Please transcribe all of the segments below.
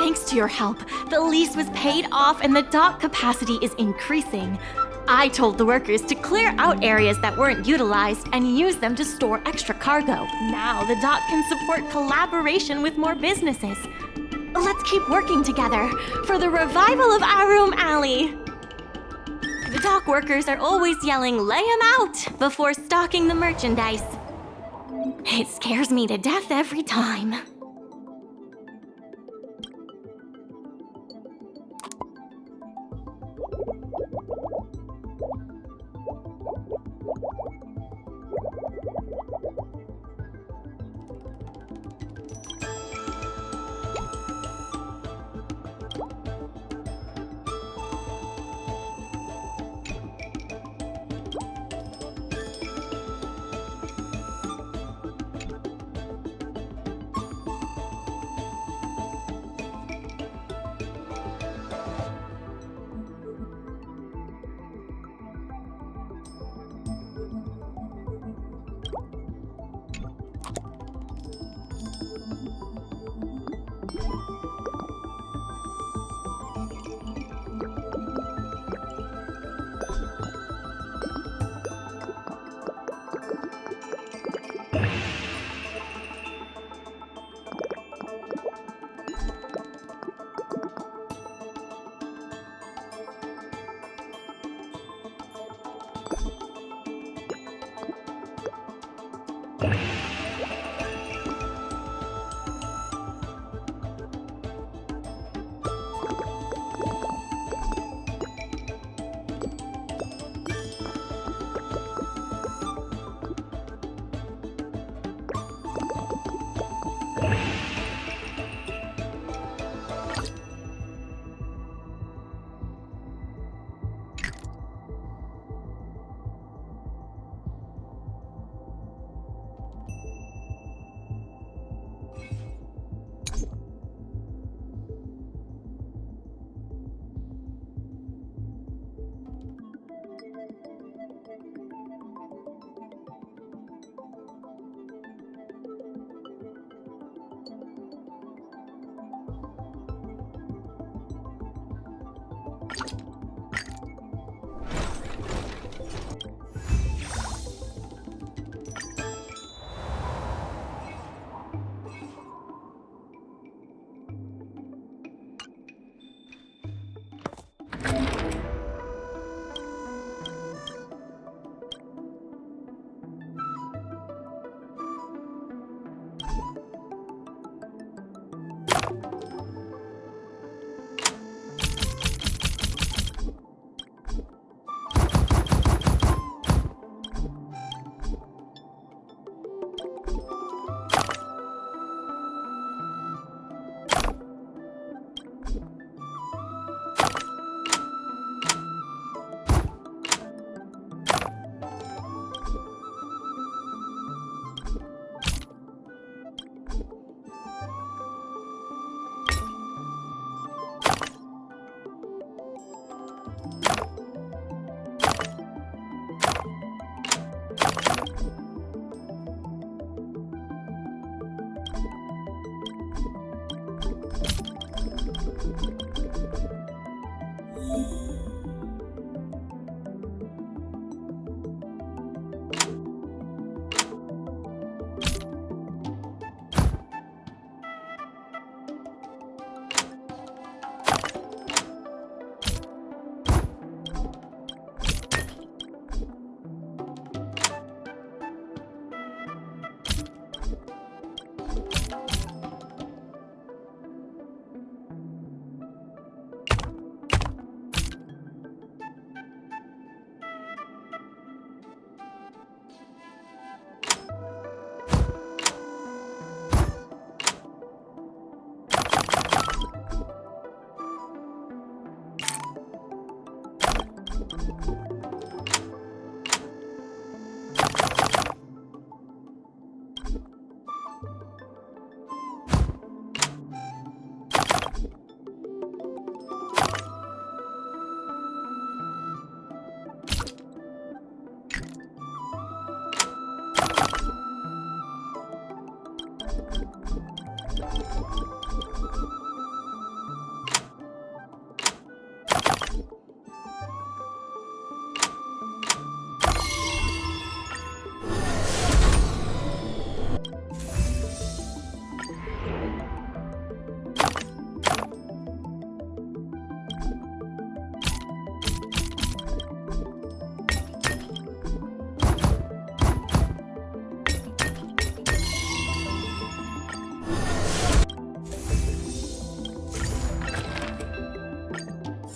Thanks to your help, the lease was paid off and the dock capacity is increasing. I told the workers to clear out areas that weren't utilized and use them to store extra cargo. Now the dock can support collaboration with more businesses. Let's keep working together for the revival of Arum Alley. The dock workers are always yelling, "Lay 'em out!" before stocking the merchandise. It scares me to death every time.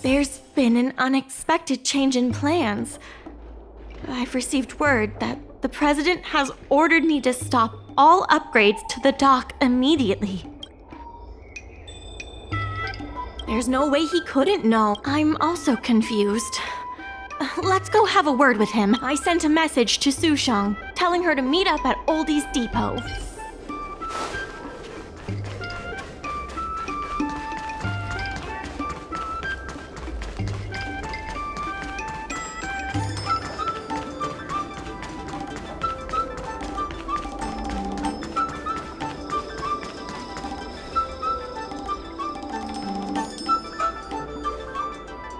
There's been an unexpected change in plans. I've received word that the president has ordered me to stop all upgrades to the dock immediately. There's no way he couldn't know. I'm also confused. Let's go have a word with him. I sent a message to Sushang, telling her to meet up at Oldie's Depot.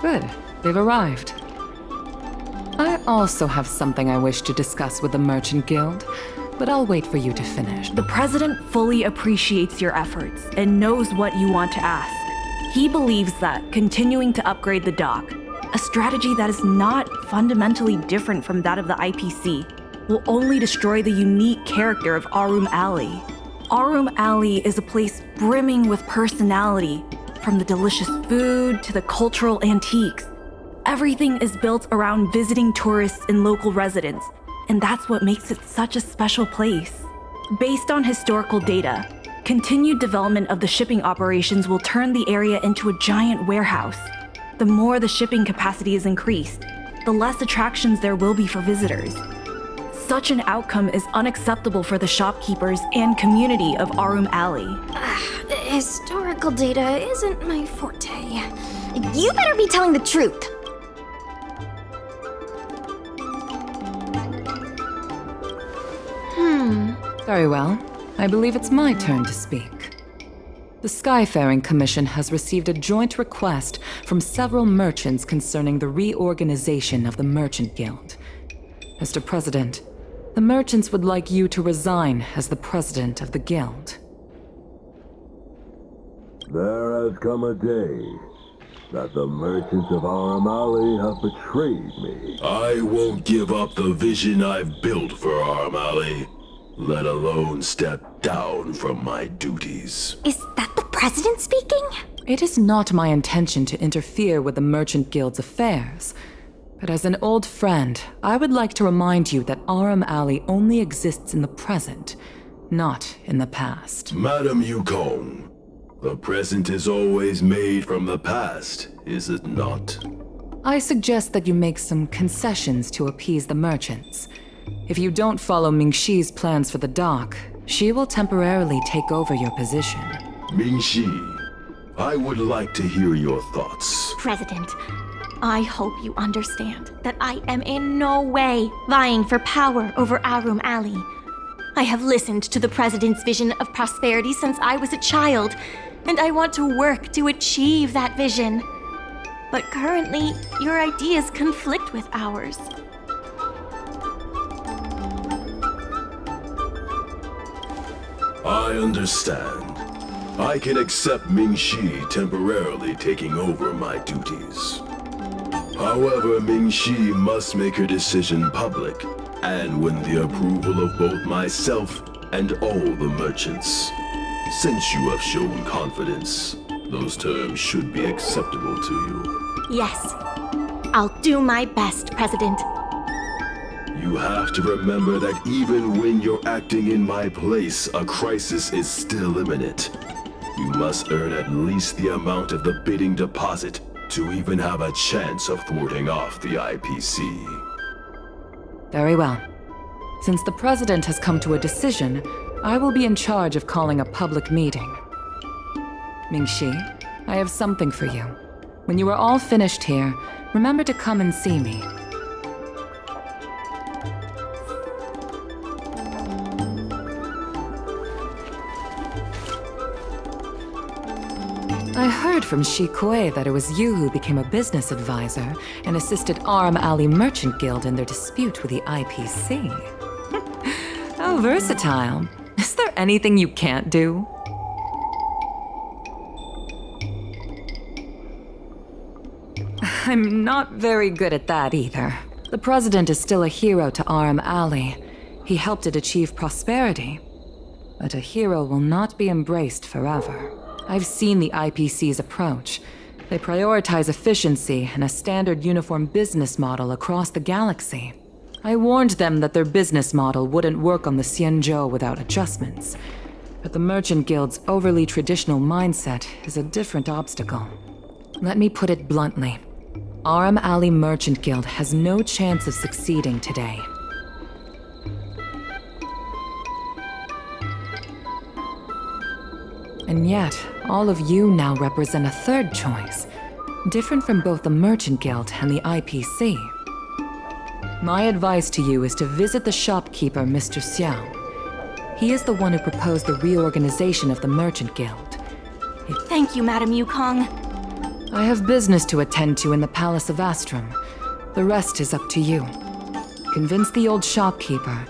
Good. They've arrived. I also have something I wish to discuss with the Merchant Guild, but I'll wait for you to finish. The president fully appreciates your efforts and knows what you want to ask. He believes that continuing to upgrade the dock, a strategy that is not fundamentally different from that of the IPC, will only destroy the unique character of Arum Alley. Arum Alley is a place brimming with personality, from the delicious food to the cultural antiques. Everything is built around visiting tourists and local residents, and that's what makes it such a special place. Based on historical data, continued development of the shipping operations will turn the area into a giant warehouse. The more the shipping capacity is increased, the less attractions there will be for visitors. Such an outcome is unacceptable for the shopkeepers and community of Arum Alley. Historical data isn't my forte. You better be telling the truth. Very well. I believe it's my turn to speak. The Skyfaring Commission has received a joint request from several merchants concerning the reorganization of the Merchant Guild. Mr. President, the merchants would like you to resign as the president of the guild. There has come a day that the merchants of Arum Alley have betrayed me. I won't give up the vision I've built for Arum Alley, let alone step down from my duties. Is that the president speaking? It is not my intention to interfere with the Merchant Guild's affairs, but as an old friend, I would like to remind you that Arum Alley only exists in the present, not in the past. Madam Yukong, the present is always made from the past, is it not? I suggest that you make some concessions to appease the merchants. If you don't follow Mingxi's plans for the dock, she will temporarily take over your position. Mingxi, I would like to hear your thoughts. President, I hope you understand that I am in no way vying for power over Arum Alley. I have listened to the president's vision of prosperity since I was a child, and I want to work to achieve that vision. But currently, your ideas conflict with ours. I understand. I can accept Mingxi temporarily taking over my duties. However, Mingxi must make her decision public and win the approval of both myself and all the merchants. Since you have shown confidence, those terms should be acceptable to you. Yes, I'll do my best, President. You have to remember that even when you're acting in my place, a crisis is still imminent. You must earn at least the amount of the bidding deposit to even have a chance of thwarting off the IPC. Very well. Since the president has come to a decision, I will be in charge of calling a public meeting. Mingxi, I have something for you. When you are all finished here, remember to come and see me. I heard from Shi Kuei that it was you who became a business advisor and assisted Arum Alley Merchant Guild in their dispute with the IPC. How versatile. Is there anything you can't do? I'm not very good at that either. The president is still a hero to Arum Alley. He helped it achieve prosperity. But a hero will not be embraced forever. I've seen the IPC's approach. They prioritize efficiency and a standard uniform business model across the galaxy. I warned them that their business model wouldn't work on the Xianzhou without adjustments. But the Merchant Guild's overly traditional mindset is a different obstacle. Let me put it bluntly. Aram Alley Merchant Guild has no chance of succeeding today. And yet, all of you now represent a third choice, different from both the Merchant Guild and the IPC. My advice to you is to visit the shopkeeper, Mr. Xiao. He is the one who proposed the reorganization of the Merchant Guild. Thank you, Madam Yukong. I have business to attend to in the Palace of Astrum. The rest is up to you. Convince the old shopkeeper,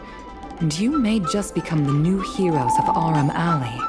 and you may just become the new heroes of Aram Alley.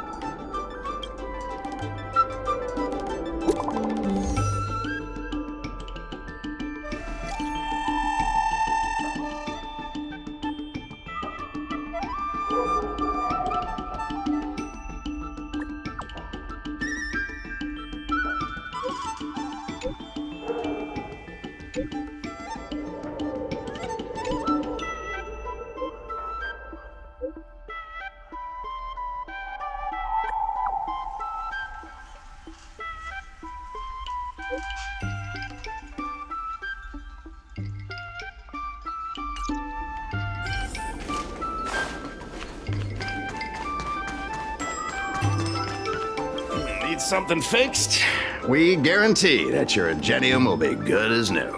Need something fixed? We guarantee that your Ingenium will be good as new.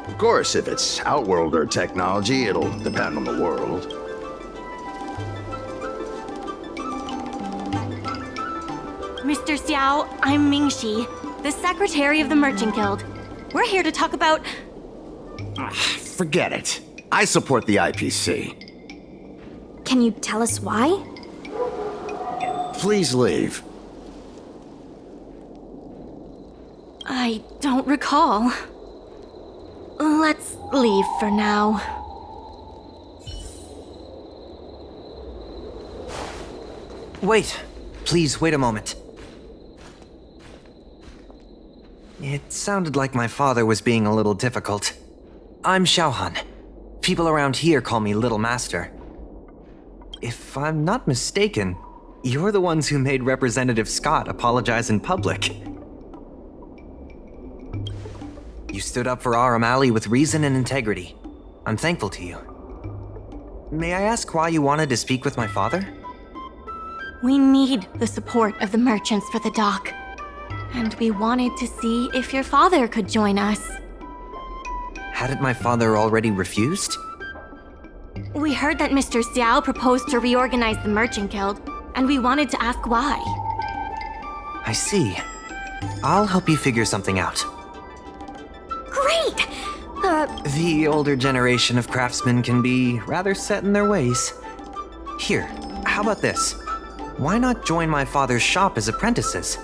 Of course, if it's Outworlder technology, it'll depend on the world. Mr. Xiao, I'm Mingxi, the secretary of the Merchant Guild. We're here to talk about... Forget it. I support the IPC. Can you tell us why? Please leave. I don't recall. Let's leave for now. Wait. Please, wait a moment. It sounded like my father was being a little difficult. I'm Xiaohan. People around here call me Little Master. If I'm not mistaken, you're the ones who made Representative Scott apologize in public. You stood up for Aram Alley with reason and integrity. I'm thankful to you. May I ask why you wanted to speak with my father? We need the support of the merchants for the dock. And we wanted to see if your father could join us. Hadn't my father already refused? We heard that Mr. Xiao proposed to reorganize the Merchant Guild, and we wanted to ask why. I see. I'll help you figure something out. Great! The older generation of craftsmen can be rather set in their ways. Here, how about this? Why not join my father's shop as apprentices?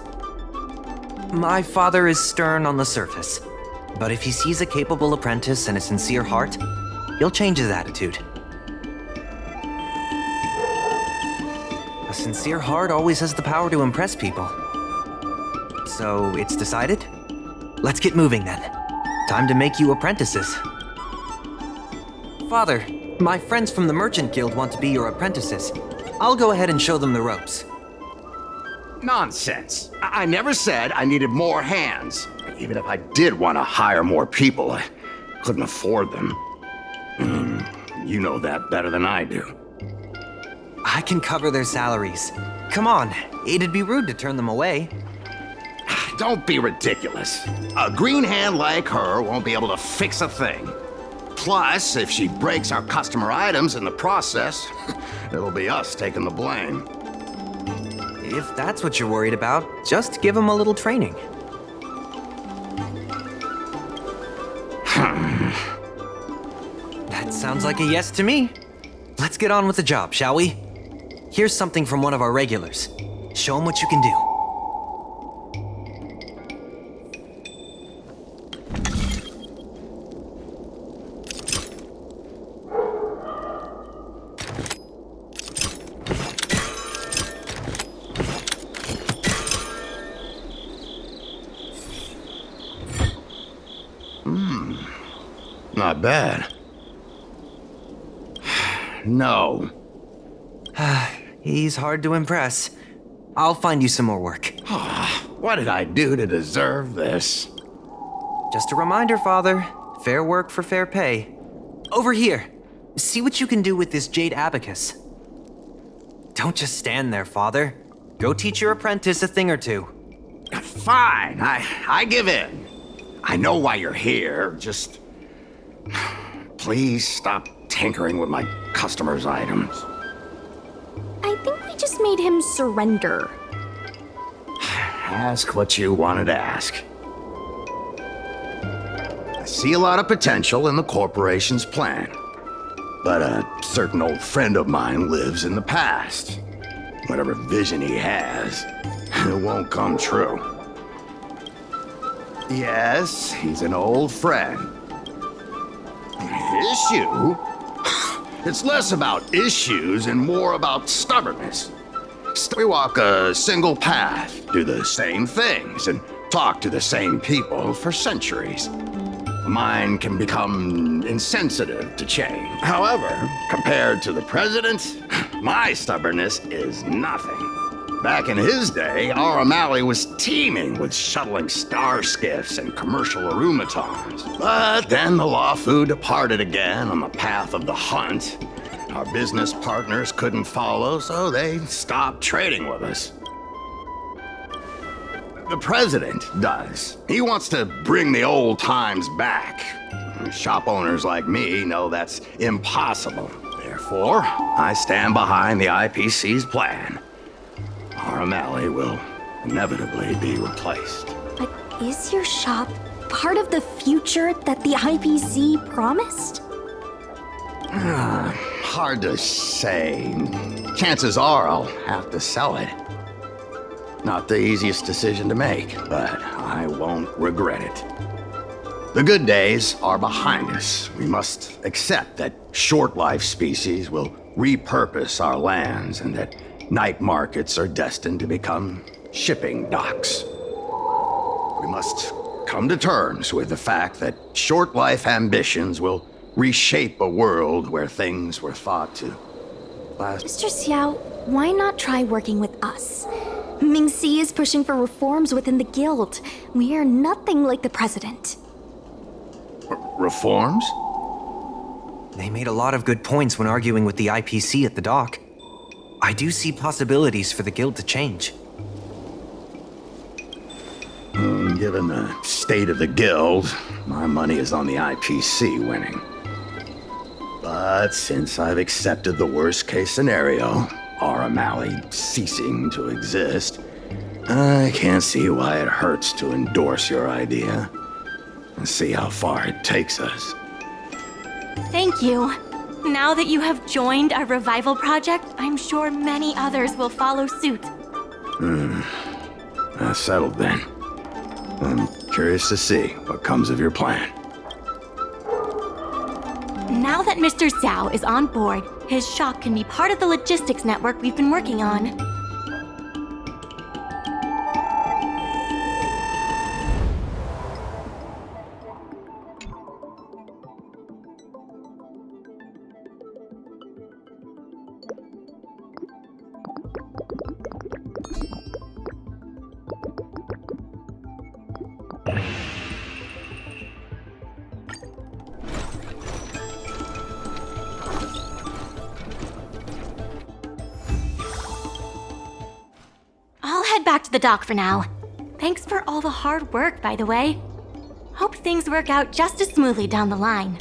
My father is stern on the surface, but if he sees a capable apprentice and a sincere heart, he'll change his attitude. A sincere heart always has the power to impress people. So it's decided? Let's get moving then. Time to make you apprentices. Father, my friends from the Merchant Guild want to be your apprentices. I'll go ahead and show them the ropes. Nonsense. I never said I needed more hands. Even if I did want to hire more people, I couldn't afford them. You know that better than I do. I can cover their salaries. Come on, it'd be rude to turn them away. Don't be ridiculous. A green hand like her won't be able to fix a thing. Plus, if she breaks our customer items in the process, it'll be us taking the blame. If that's what you're worried about, just give them a little training. That sounds like a yes to me. Let's get on with the job, shall we? Here's something from one of our regulars. Show them what you can do. not bad. No. He's hard to impress. I'll find you some more work. What did I do to deserve this? Just a reminder, Father. Fair work for fair pay. Over here. See what you can do with this jade abacus. Don't just stand there, Father. Go teach your apprentice a thing or two. Fine, I give in. I know why you're here, just... Please stop tinkering with my customers' items. I think we just made him surrender. Ask what you wanted to ask. I see a lot of potential in the corporation's plan. But a certain old friend of mine lives in the past. Whatever vision he has, it won't come true. Yes, he's an old friend. Issue? It's less about issues and more about stubbornness. We walk a single path, do the same things, and talk to the same people for centuries. The mind can become insensitive to change. However, compared to the president, my stubbornness is nothing. Back in his day, our O'Malley was teeming with shuttling star skiffs and commercial arumatons. But then the Lawfu departed again on the path of the hunt. Our business partners couldn't follow, so they stopped trading with us. The president does. He wants to bring the old times back. Shop owners like me know that's impossible. Therefore, I stand behind the IPC's plan. Our O'Malley will inevitably be replaced. But is your shop part of the future that the IPC promised? Hard to say. Chances are I'll have to sell it. Not the easiest decision to make, but I won't regret it. The good days are behind us. We must accept that short-life species will repurpose our lands and that night markets are destined to become shipping docks. We must come to terms with the fact that short-life ambitions will reshape a world where things were thought to last. Mr. Xiao, why not try working with us? Ming-Si is pushing for reforms within the guild. We are nothing like the president. Reforms? They made a lot of good points when arguing with the IPC at the dock. I do see possibilities for the guild to change. Given the state of the guild, my money is on the IPC winning. But since I've accepted the worst-case scenario, our O'Malley ceasing to exist, I can't see why it hurts to endorse your idea and see how far it takes us. Thank you. Now that you have joined our revival project, I'm sure many others will follow suit. That's settled then. I'm curious to see what comes of your plan. Now that Mr. Zhao is on board, his shop can be part of the logistics network we've been working on. I'll head back to the dock for now. Thanks for all the hard work, by the way. Hope things work out just as smoothly down the line.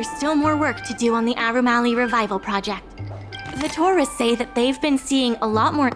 there's still more work to do on the Arumali Revival Project. The tourists say that they've been seeing a lot more.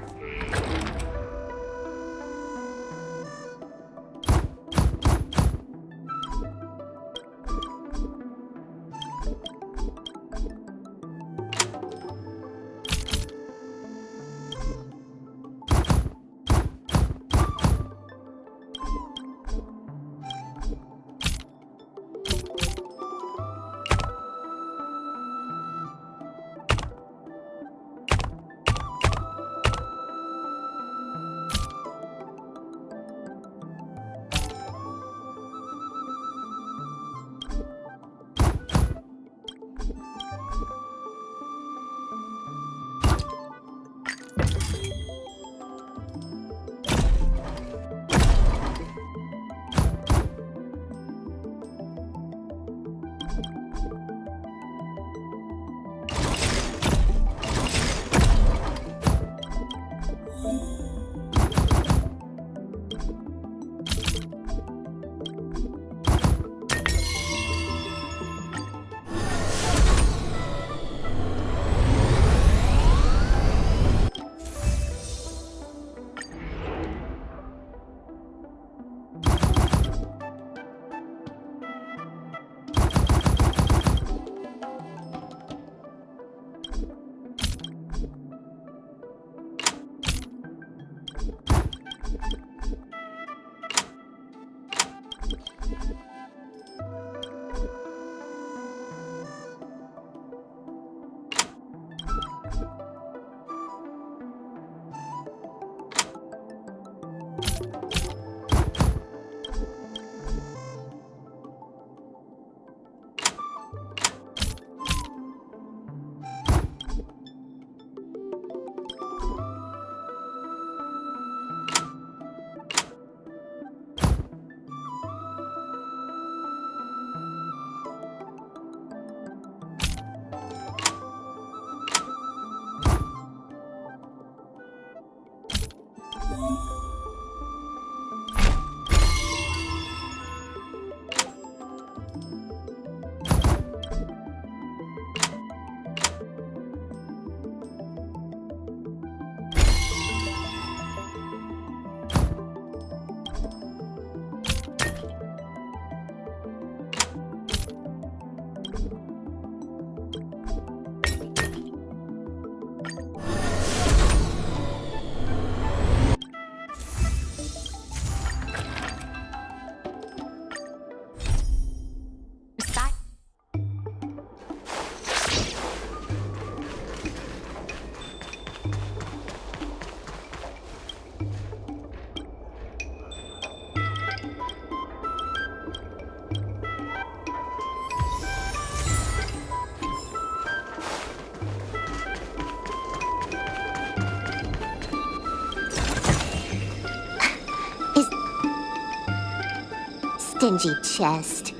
Stingy chest.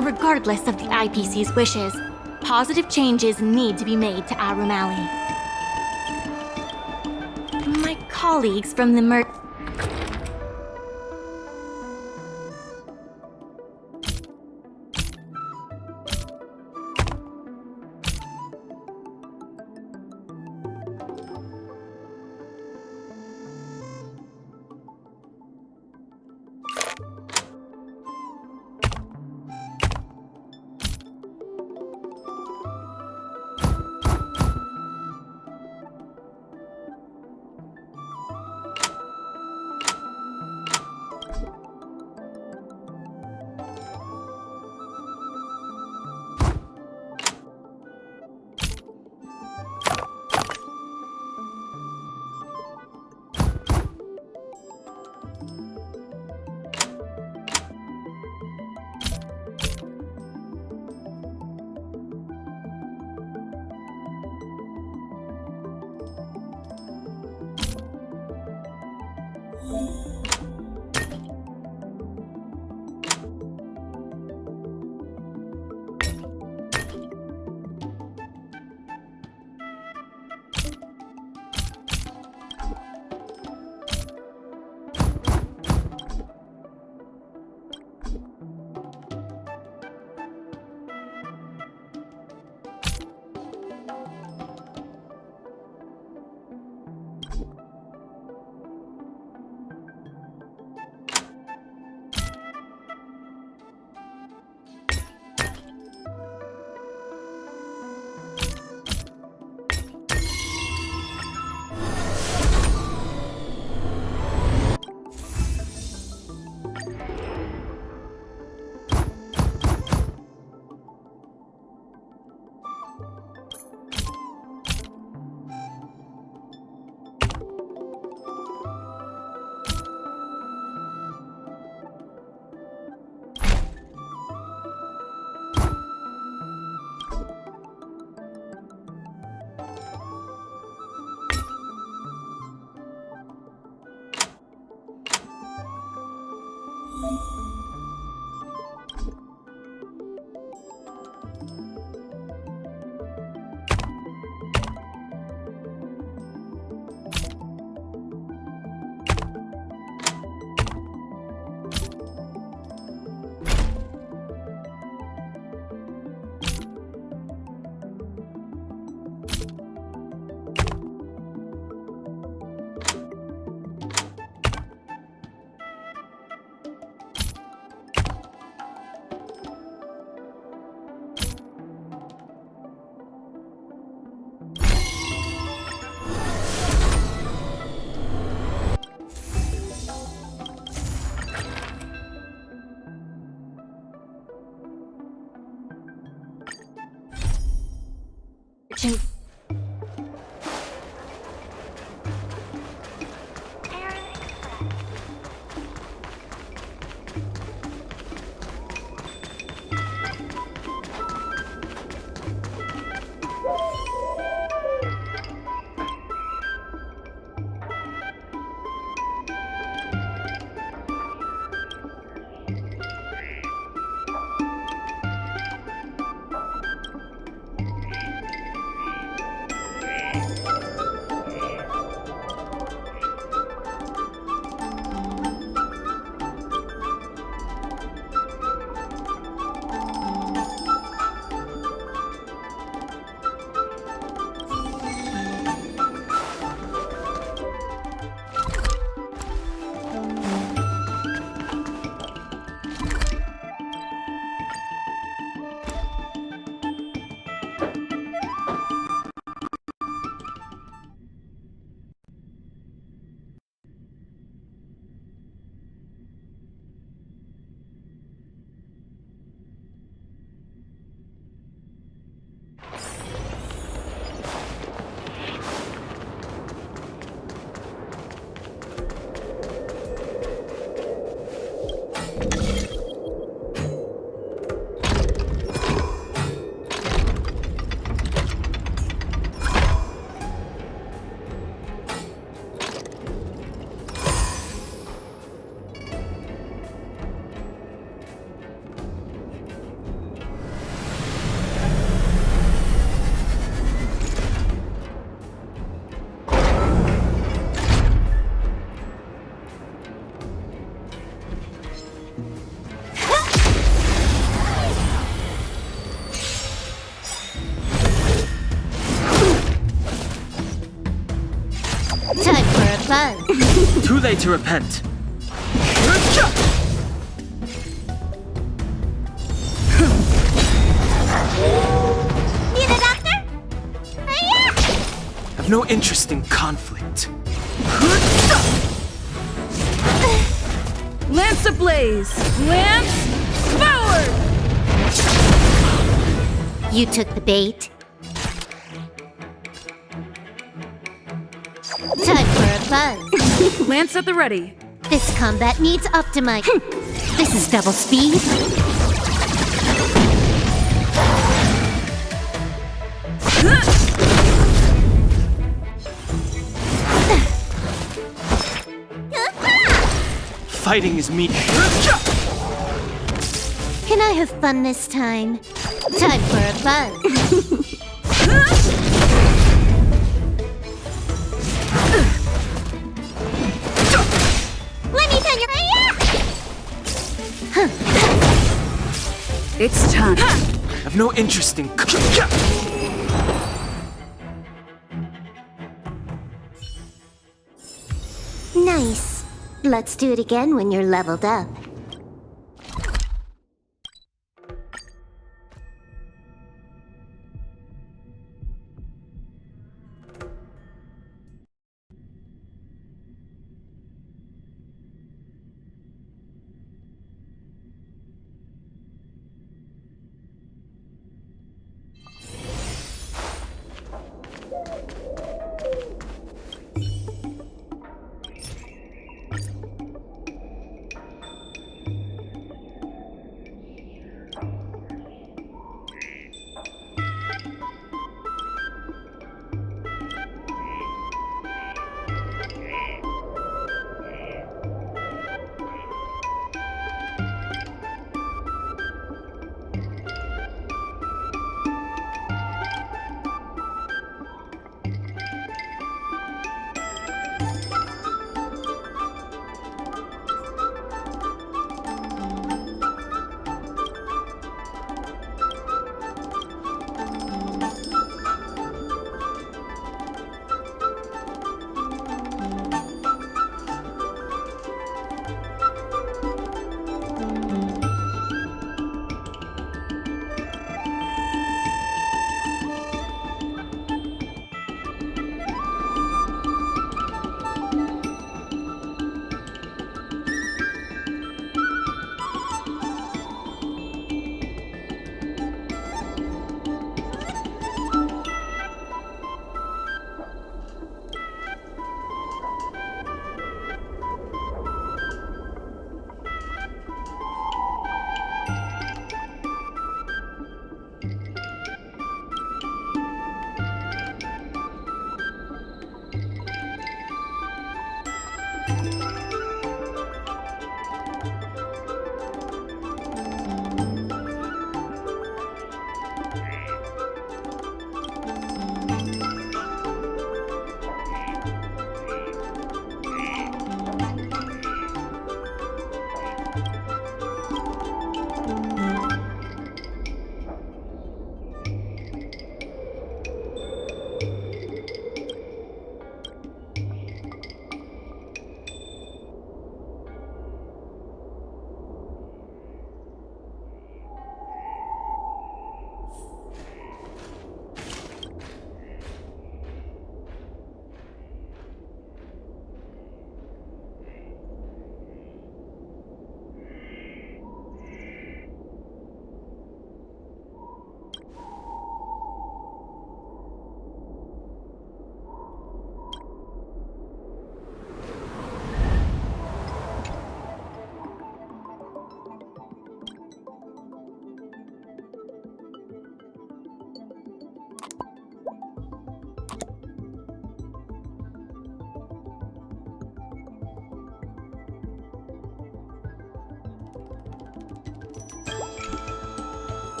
Regardless of the IPC's wishes, positive changes need to be made to Arumali. My colleagues from the merchant. buzz. Too late to repent. Need a doctor? Hiya! Have no interest in conflict. Lance ablaze! Lance forward! You took the bait. Time for a buzz. Lance at the ready. This combat needs optimize. This is double speed. Fighting is me. Can I have fun this time? Time for a buzz. Let me turn your It's time. Have no interest in. Nice. Let's do it again when you're leveled up.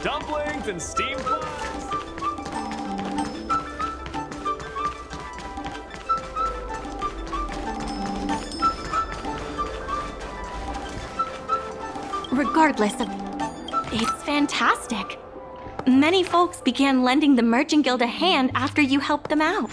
Dumplings and steamed pies. Regardless of... It's fantastic. Many folks began lending the Merchant Guild a hand after you helped them out.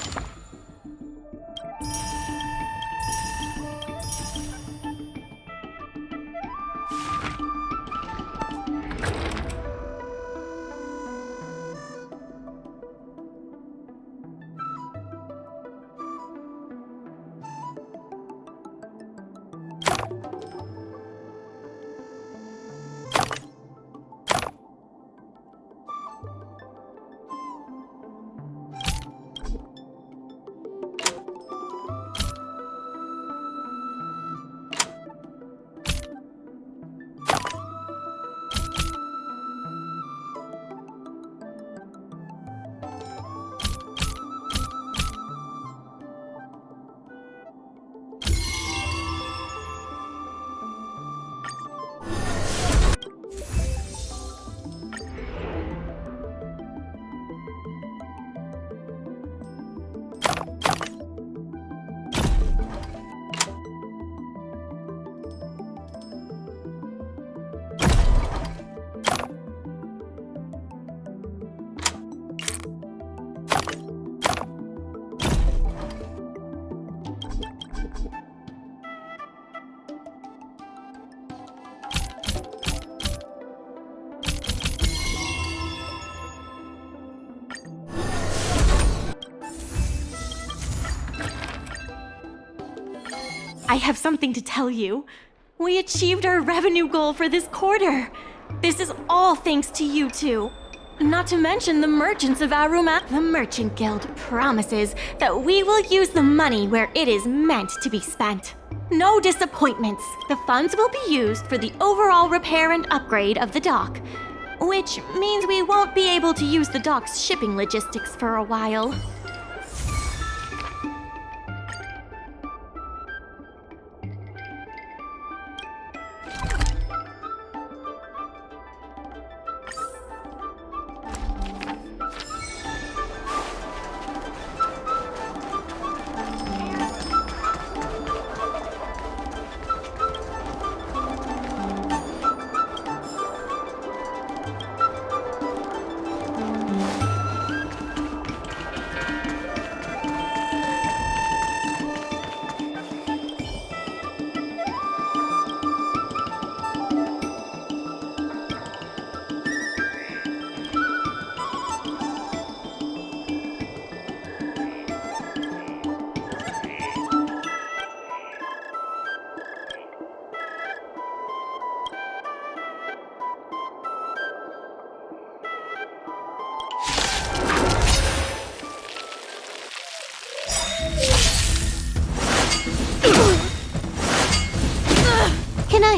I have something to tell you. We achieved our revenue goal for this quarter. This is all thanks to you two. Not to mention the merchants of Aruma. The Merchant Guild promises that we will use the money where it is meant to be spent. No disappointments. The funds will be used for the overall repair and upgrade of the dock, which means we won't be able to use the dock's shipping logistics for a while.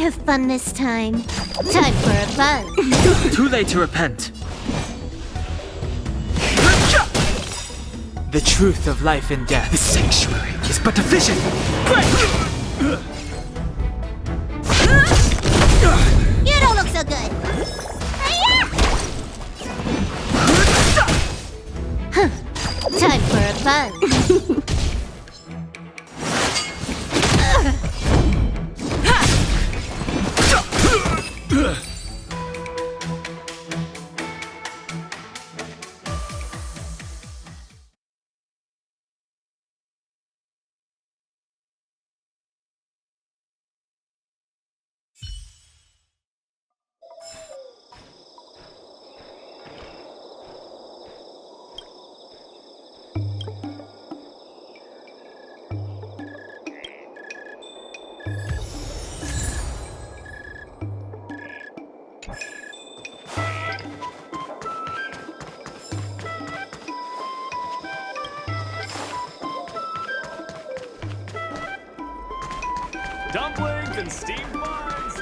have fun this time. Time for a buzz. Too late to repent. The truth of life and death. The sanctuary is but a vision. You don't look so good. Huh. Time for a buzz. Dumplings and steamed buns!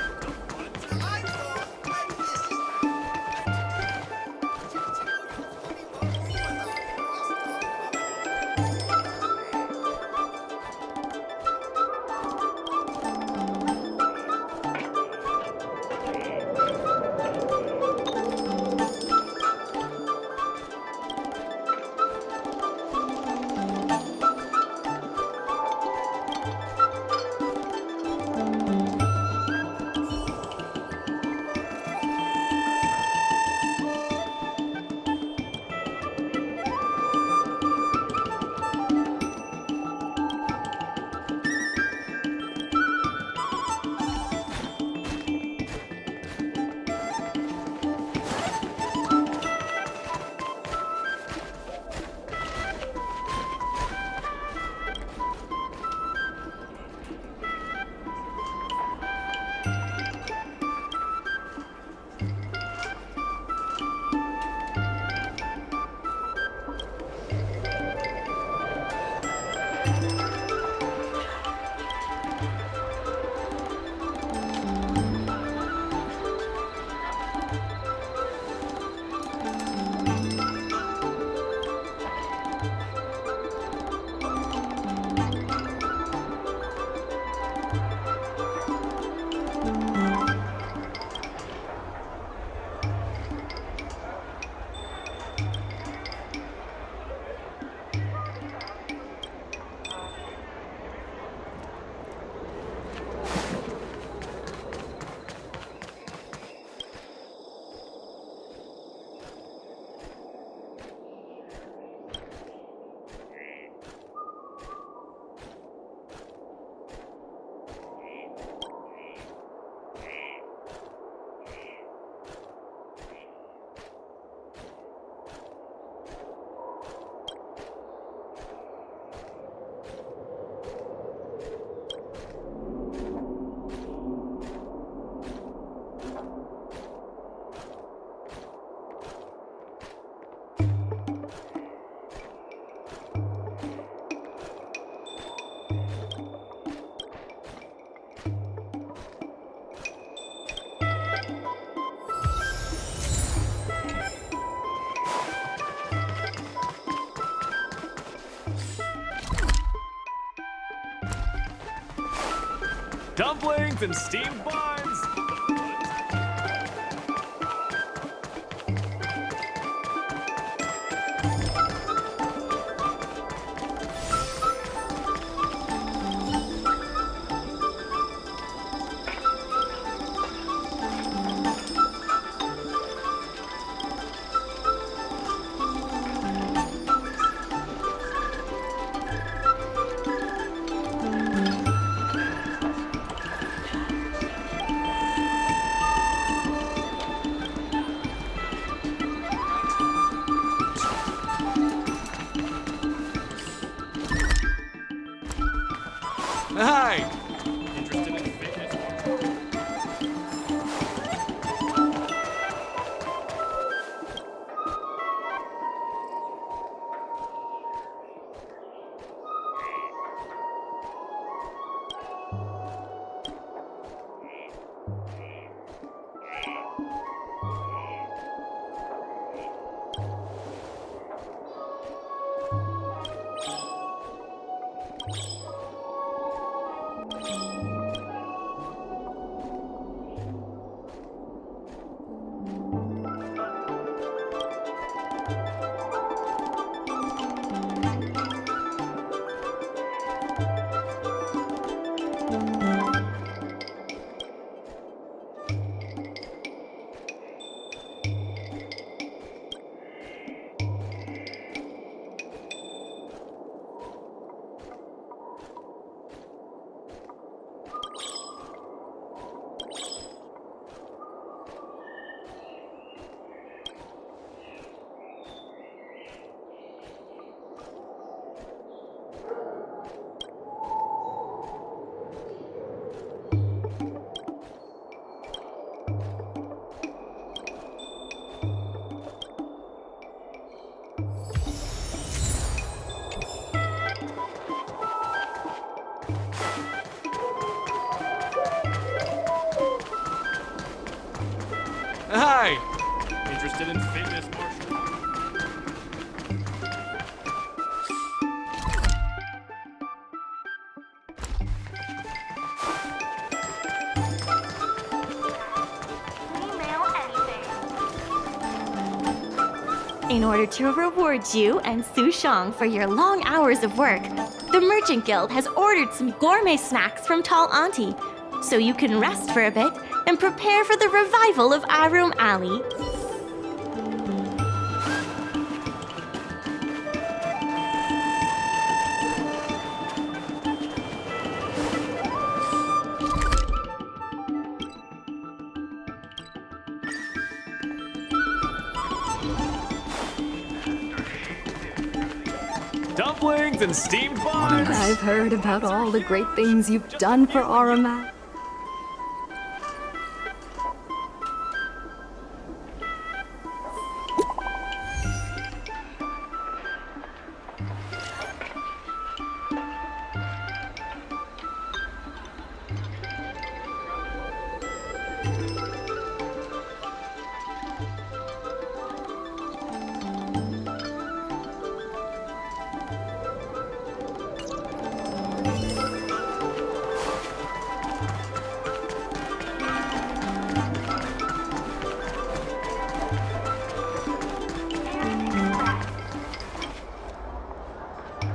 Dumplings and steamed buns! Hi! Interested in fitness? Hi! Interested in fitness, martial arts? In order to reward you and Su Shang for your long hours of work, the Merchant Guild has ordered some gourmet snacks from Tall Auntie, so you can rest for a bit and prepare for the revival of Arum Alley. Dumplings and steamed buns! I've heard about all the great things you've done for Aramel.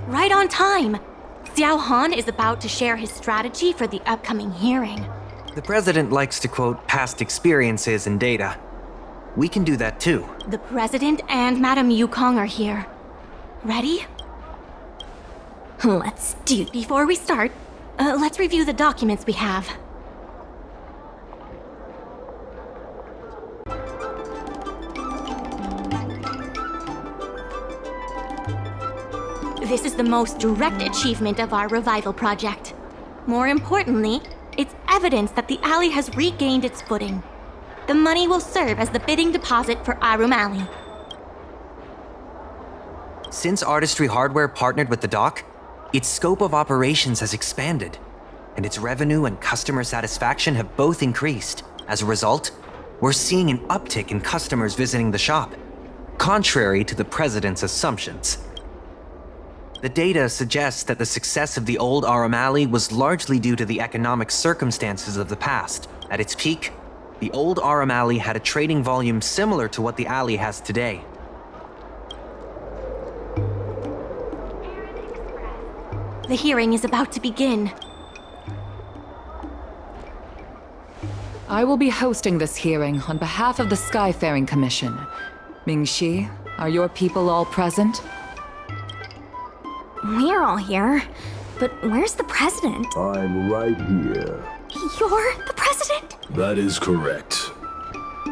Right on time! Xiao Han is about to share his strategy for the upcoming hearing. The president likes to quote past experiences and data. We can do that too. The president and Madame Yukong are here. Ready? Let's do it. Before we start, let's review the documents we have. This is the most direct achievement of our revival project. More importantly, it's evidence that the alley has regained its footing. The money will serve as the bidding deposit for Arum Alley. Since Artistry Hardware partnered with the dock, its scope of operations has expanded, and its revenue and customer satisfaction have both increased. As a result, we're seeing an uptick in customers visiting the shop, contrary to the president's assumptions. The data suggests that the success of the old Arum Alley was largely due to the economic circumstances of the past. At its peak, the old Arum Alley had a trading volume similar to what the alley has today. The hearing is about to begin. I will be hosting this hearing on behalf of the Skyfaring Commission. Ming-Shi, are your people all present? We're all here, but where's the president? I'm right here. You're the president? That is correct.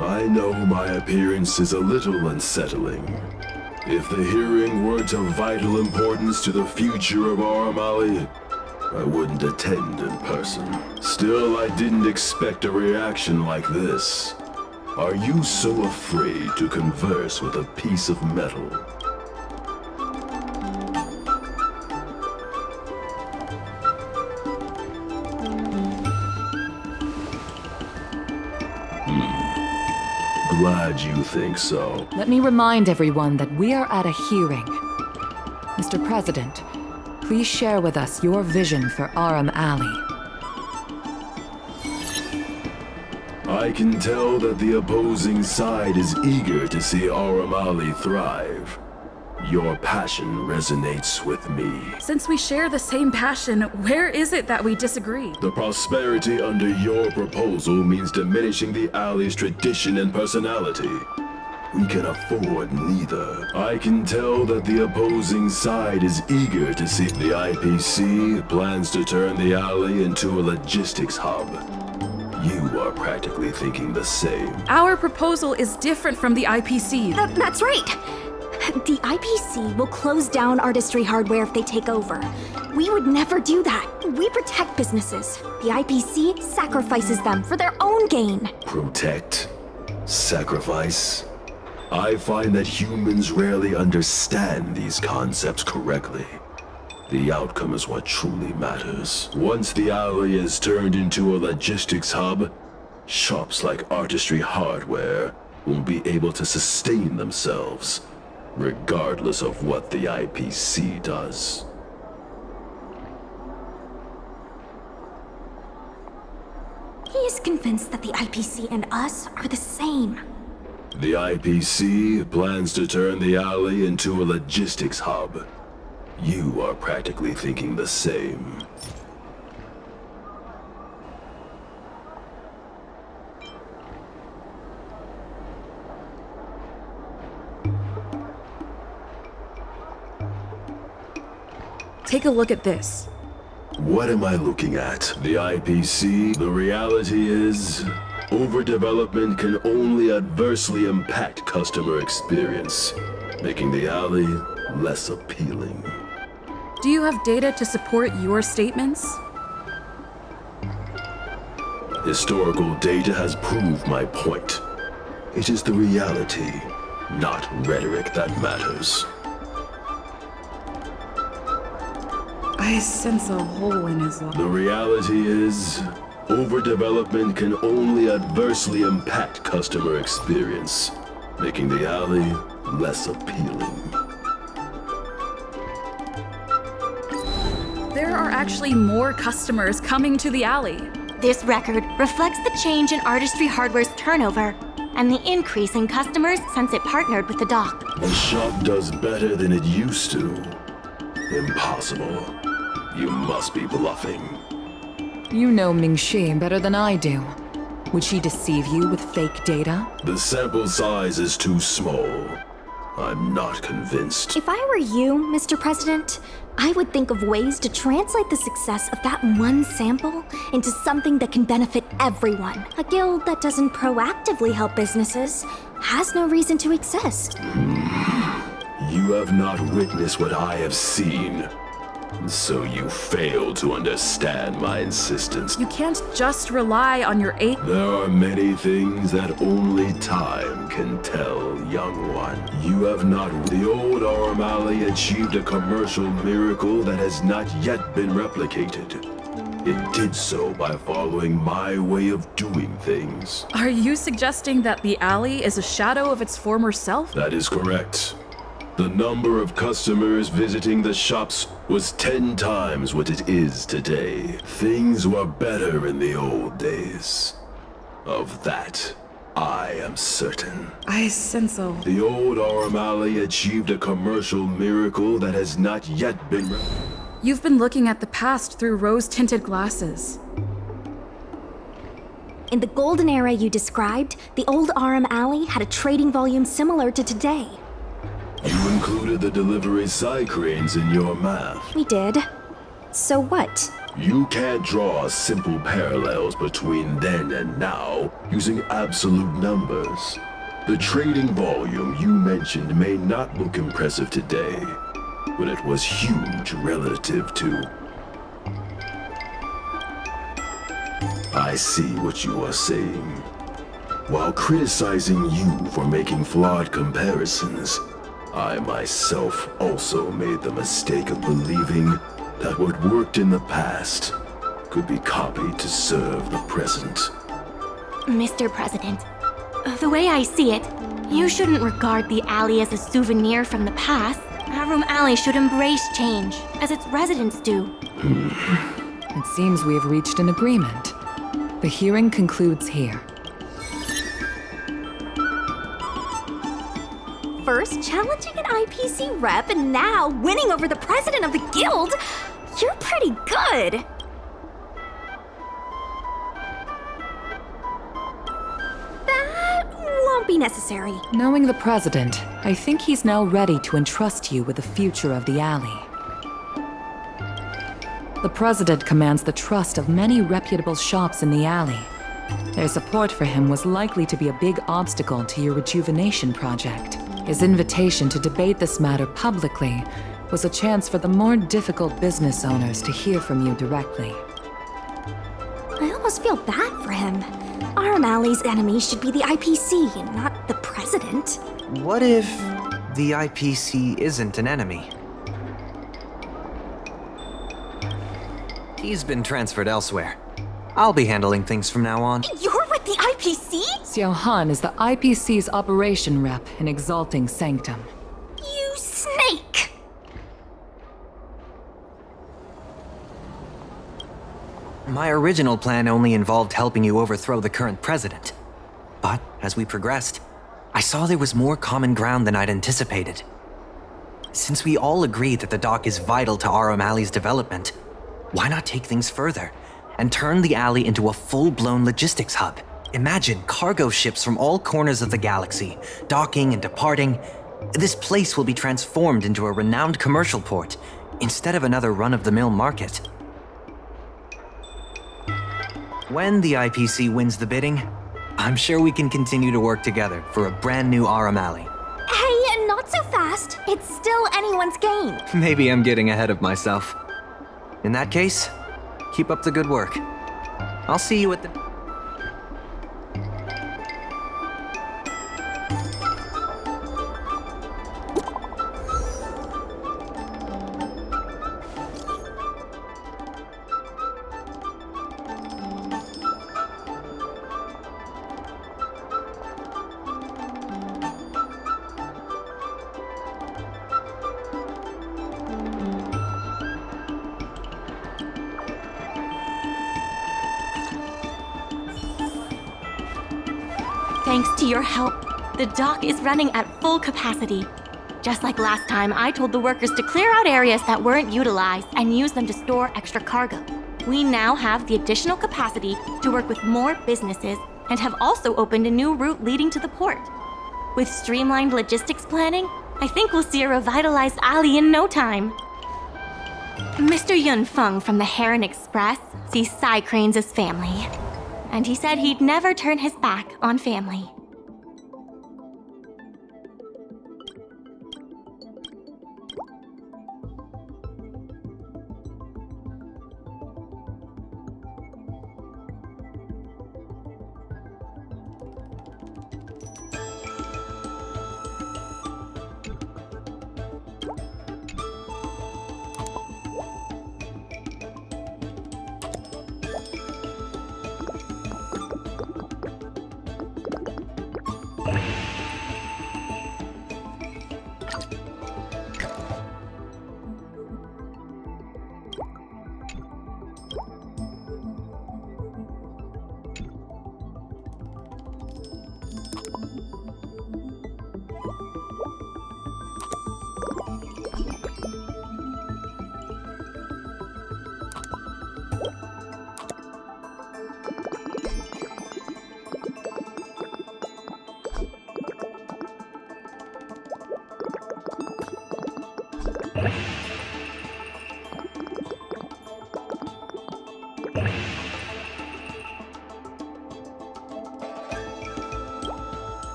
I know my appearance is a little unsettling. If the hearing weren't of vital importance to the future of Arum Alley, I wouldn't attend in person. Still, I didn't expect a reaction like this. Are you so afraid to converse with a piece of metal? Glad you think so. Let me remind everyone that we are at a hearing. Mr. President, please share with us your vision for Arum Alley. I can tell that the opposing side is eager to see Arum Alley thrive. Your passion resonates with me. Since we share the same passion, where is it that we disagree? The prosperity under your proposal means diminishing the alley's tradition and personality. We can afford neither. I can tell that the opposing side is eager to see the IPC plans to turn the alley into a logistics hub. You are practically thinking the same. Our proposal is different from the IPC. That's right. The IPC will close down Artistry Hardware if they take over. We would never do that. We protect businesses. The IPC sacrifices them for their own gain. Protect? Sacrifice? I find that humans rarely understand these concepts correctly. The outcome is what truly matters. Once the alley is turned into a logistics hub, shops like Artistry Hardware will be able to sustain themselves, regardless of what the IPC does. He is convinced that the IPC and us are the same. The IPC plans to turn the alley into a logistics hub. You are practically thinking the same. Take a look at this. What am I looking at? The IPC? The reality is, overdevelopment can only adversely impact customer experience, making the alley less appealing. Do you have data to support your statements? Historical data has proved my point. It is the reality, not rhetoric, that matters. I sense a hole in his The reality is, overdevelopment can only adversely impact customer experience, making the alley less appealing. There are actually more customers coming to the alley. This record reflects the change in Artistry Hardware's turnover and the increase in customers since it partnered with the dock. The shop does better than it used to. Impossible. You must be bluffing. You know Ming-Shi better than I do. Would she deceive you with fake data? The sample size is too small. I'm not convinced. If I were you, Mr. President, I would think of ways to translate the success of that one sample into something that can benefit everyone. A guild that doesn't proactively help businesses has no reason to exist. You have not witnessed what I have seen. So you fail to understand my insistence. You can't just rely on your There are many things that only time can tell, young one. You have not. The old O'Malley achieved a commercial miracle that has not yet been replicated. It did so by following my way of doing things. Are you suggesting that the alley is a shadow of its former self? That is correct. The number of customers visiting the shops was 10 times what it is today. Things were better in the old days. Of that, I am certain. I sense a... The old O'Malley achieved a commercial miracle that has not yet been... You've been looking at the past through rose-tinted glasses. In the golden era you described, the old RM Alley had a trading volume similar to today. You included the delivery side cranes in your math. We did. So what? You can't draw simple parallels between then and now using absolute numbers. The trading volume you mentioned may not look impressive today, but it was huge relative to... I see what you are saying. While criticizing you for making flawed comparisons, I myself also made the mistake of believing that what worked in the past could be copied to serve the present. Mr. President, the way I see it, you shouldn't regard the alley as a souvenir from the past. Avram Alley should embrace change, as its residents do. It seems we have reached an agreement. The hearing concludes here. First challenging an IPC rep and now winning over the president of the guild? You're pretty good! That won't be necessary. Knowing the president, I think he's now ready to entrust you with the future of the alley. The president commands the trust of many reputable shops in the alley. Their support for him was likely to be a big obstacle to your rejuvenation project. His invitation to debate this matter publicly was a chance for the more difficult business owners to hear from you directly. I almost feel bad for him. RM Alley's enemy should be the IPC, not the president. What if the IPC isn't an enemy? He's been transferred elsewhere. I'll be handling things from now on. You're with The IPC? Xiao Han is the IPC's operation rep in Exalting Sanctum. You snake! My original plan only involved helping you overthrow the current president. But as we progressed, I saw there was more common ground than I'd anticipated. Since we all agree that the dock is vital to our O'Malley's development, why not take things further and turn the alley into a full-blown logistics hub? Imagine cargo ships from all corners of the galaxy, docking and departing. This place will be transformed into a renowned commercial port, instead of another run-of-the-mill market. When the IPC wins the bidding, I'm sure we can continue to work together for a brand new O'Malley. Hey, not so fast. It's still anyone's game. Maybe I'm getting ahead of myself. In that case, keep up the good work. I'll see you at the... Thanks to your help, the dock is running at full capacity. Just like last time, I told the workers to clear out areas that weren't utilized and use them to store extra cargo. We now have the additional capacity to work with more businesses and have also opened a new route leading to the port. With streamlined logistics planning, I think we'll see a revitalized alley in no time. Mr. Yun Feng from the Heron Express sees Psy Cranes as family, and he said he'd never turn his back on family.